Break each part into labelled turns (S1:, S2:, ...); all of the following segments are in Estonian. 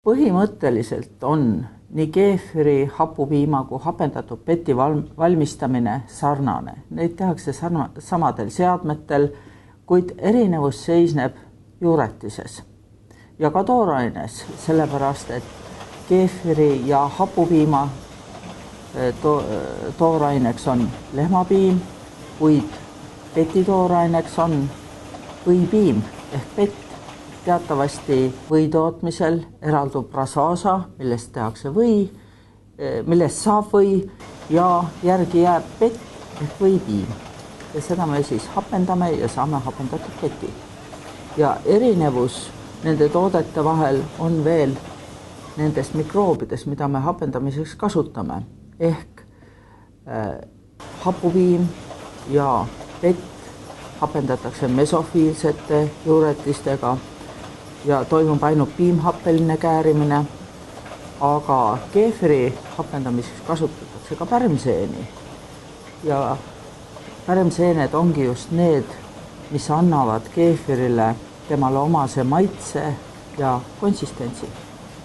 S1: Põhimõtteliselt on nii keefiri, hapupiima kui hapendatud peti valmistamine sarnane. Neid tehakse samadel seadmetel, kuid erinevus seisneb juuretises ja ka tooraines, sellepärast et keefiri ja hapupiima tooraineks on lehmapiim, kuid peti tooraineks on võipiim ehk pett. Teatavasti või tootmisel eraldub rasvaosa, millest tehakse või, millest saab või ja järgi jääb pett ehk võipiim. Ja seda me siis hapendame ja saame hapendatud peti. Ja erinevus nende toodete vahel on veel nendest mikroobides, mida me hapendamiseks kasutame. Ehk hapupiim ja pett hapendatakse mesofiilsete juuretistega ja toimub ainult piimhappeline käärimine, aga keefiri hapendamiseks kasutatakse ka pärmseeni. Ja pärmseened ongi just need, mis annavad keefirile temale omase maitse ja konsistentsi.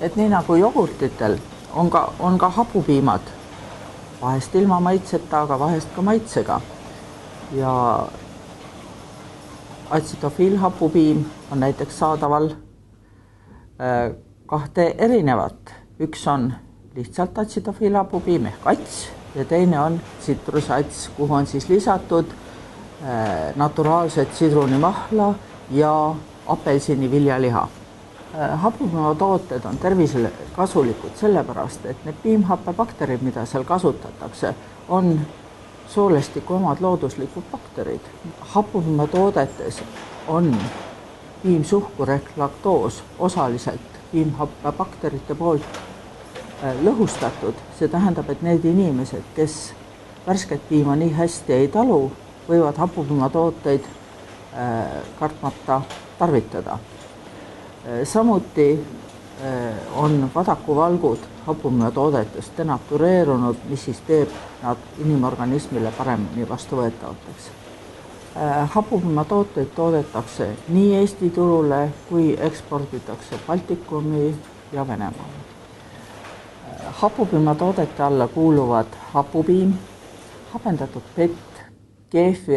S1: Et nii nagu jogurtitel on ka hapupiimad, vahest ilma maitseta, aga vahest ka maitsega. Ja atsetofiilhapupiim on näiteks saadaval kahte erinevat. Üks on lihtsalt atsetofiilhapupiim ehk ats ja teine on tsitrusats, kuhu on siis lisatud naturaalset sidrunimahla ja apelsiniviljaliha. Hapupiimatooted on tervisele kasulikud sellepärast, et need piimhappebakterid, mida seal kasutatakse, on soolestiku omad looduslikud bakterid. Hapupiimatoodetes on piimsuhkur ehk laktoos osaliselt piimhappebakterite poolt lõhustatud. See tähendab, et need inimesed, kes värsket piima nii hästi ei talu, võivad hapupiimatooteid kartmata tarvitada. Samuti on vadakuvalgud hapupiimatoodetest denatureerunud, mis siis teeb nad inimorganismile paremini vastuvõetavateks. Hapupiimatooteid toodetakse nii Eesti turule kui eksporditakse Baltikumi ja Venemaale. Hapupiimatoodete alla kuuluvad hapupiim, hapendatud pett, keefir,